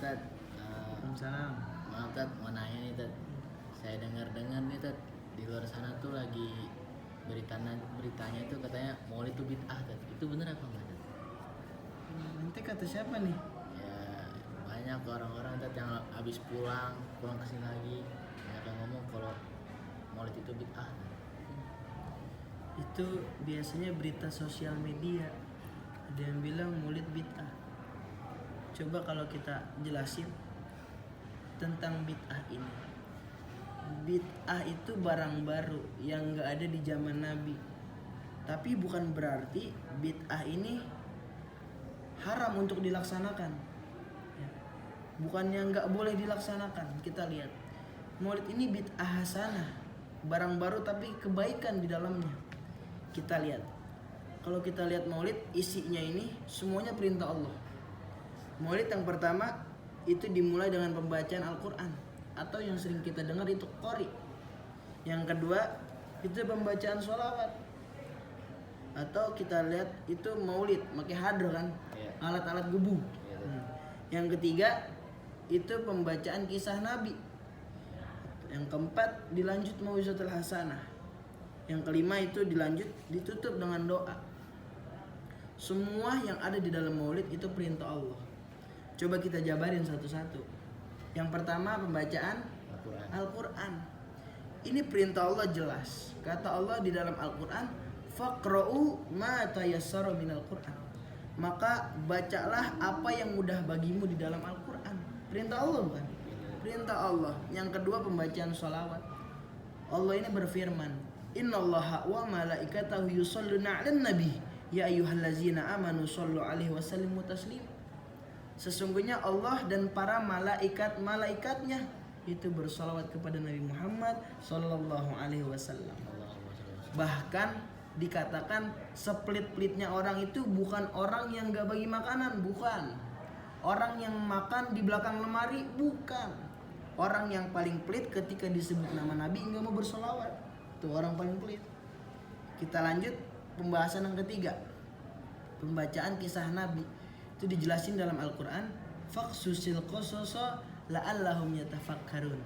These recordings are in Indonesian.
Tat. Waalaikumsalam. Maaf Tat, mau nanya nih Tat. Saya dengar-dengar nih Tat, di luar sana tuh lagi beritanya itu katanya Maulid itu bid'ah Tat. Itu bener apa enggak Tat? Nanti kata siapa nih? Ya banyak orang-orang Tat yang habis pulang kesini lagi banyak yang ngomong kalau Maulid itu bid'ah Tat. Itu biasanya berita sosial media. Ada yang bilang Maulid bid'ah. Coba kalau kita jelasin tentang bid'ah ini. Bid'ah itu barang baru yang gak ada di zaman Nabi. Tapi bukan berarti bid'ah ini haram untuk dilaksanakan. Ya. Bukannya gak boleh dilaksanakan. Kita lihat Maulid ini bid'ah hasanah, barang baru tapi kebaikan di dalamnya. Kita lihat, kalau kita lihat Maulid, isinya ini semuanya perintah Allah. Maulid yang pertama itu dimulai dengan pembacaan Al-Quran, atau yang sering kita dengar itu qori. Yang kedua itu pembacaan sholawat, atau kita lihat itu maulid pakai hadroh kan, alat-alat gebu. Yang ketiga itu pembacaan kisah Nabi. Yang keempat dilanjut mau'izatul hasanah. Yang kelima itu ditutup dengan doa. Semua yang ada di dalam maulid itu perintah Allah. Coba kita jabarin satu-satu. Yang pertama pembacaan Al-Quran. Ini perintah Allah jelas. Kata Allah di dalam Al-Quran, faqra'u ma tayassara minal Quran. Maka bacalah apa yang mudah bagimu di dalam Al-Quran. Perintah Allah bukan? Perintah Allah. Yang kedua pembacaan sholawat. Allah ini berfirman, innallaha wa malaikatahu yusholluna 'alan nabi ya ayyuhallazina amanu shollu 'alaihi wa sallimu taslima. Sesungguhnya Allah dan para malaikatnya itu bersalawat kepada Nabi Muhammad sallallahu alaihi wasallam. Bahkan dikatakan sepelit-pelitnya orang itu bukan orang yang gak bagi makanan, bukan. Orang yang makan di belakang lemari, bukan. Orang yang paling pelit ketika disebut nama Nabi gak mau bersalawat. Itu orang paling pelit. Kita lanjut pembahasan yang ketiga. Pembacaan kisah Nabi. Itu dijelasin dalam Al-Quran, faqsusil qasasa la'allahum yatafakkarun.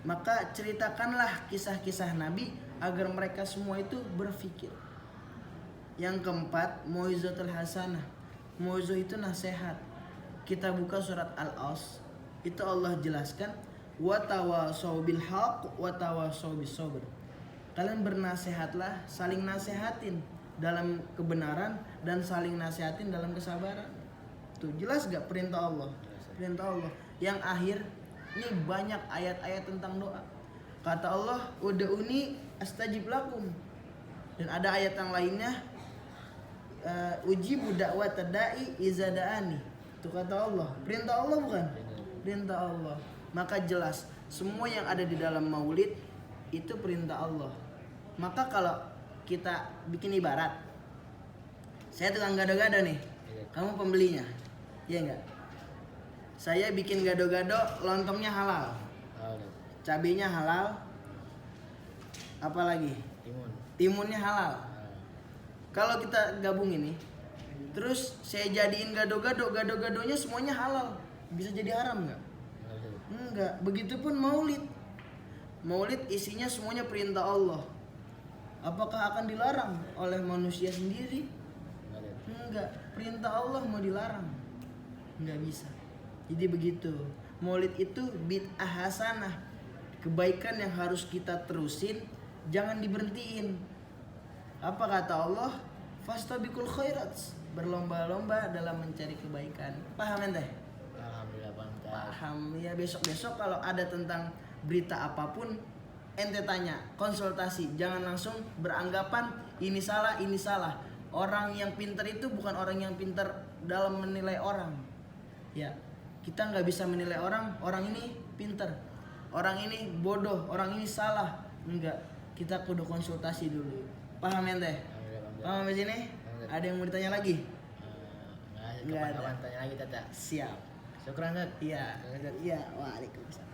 Maka ceritakanlah kisah-kisah Nabi agar mereka semua itu berpikir. Yang keempat, mau'izatul hasanah. Mau'izah itu nasihat. Kita buka surat Al-As, itu Allah jelaskan, wa tawasau bil haqq wa tawasau bis sabr. Kalian bernasihatlah, saling nasihatin dalam kebenaran dan saling nasihatin dalam kesabaran. Tuh jelas gak perintah Allah? Perintah Allah. Yang akhir ini banyak ayat-ayat tentang doa. Kata Allah, ud'uni astajib lakum. Dan ada ayat yang lainnya, ujibu da'watad da'i iza da'ani. Itu kata Allah. Perintah Allah bukan? Perintah Allah. Maka jelas semua yang ada di dalam maulid itu perintah Allah. Maka kalau kita bikin ibarat, saya tukang gado-gado nih, kamu pembelinya. Iya enggak? Saya bikin gado-gado, lontongnya halal, cabenya halal, apalagi timunnya halal. Kalau kita gabung ini, terus saya jadiin gado-gadonya semuanya halal, bisa jadi haram enggak? Enggak. Begitupun maulid. Maulid isinya semuanya perintah Allah. Apakah akan dilarang oleh manusia sendiri? Enggak. Perintah Allah mau dilarang? Enggak bisa. Jadi begitu. Maulid itu bid'ah hasanah, kebaikan yang harus kita terusin, jangan diberhentiin. Apa kata Allah? Fastabiqul khairat, berlomba-lomba dalam mencari kebaikan. Paham ente? Alhamdulillah paham. Ya besok-besok kalau ada tentang berita apapun, ente tanya, konsultasi. Jangan langsung beranggapan ini salah. Orang yang pintar itu bukan orang yang pintar dalam menilai orang. Ya, kita nggak bisa menilai orang ini pintar, orang ini bodoh, orang ini salah. Enggak, kita kudu konsultasi dulu. Paham ente? Paham di sini? Ada yang mau ditanya lagi? Enggak ada. Tanya lagi Tata. Siap. Syukran Tat. Iya. Waalaikumsalam.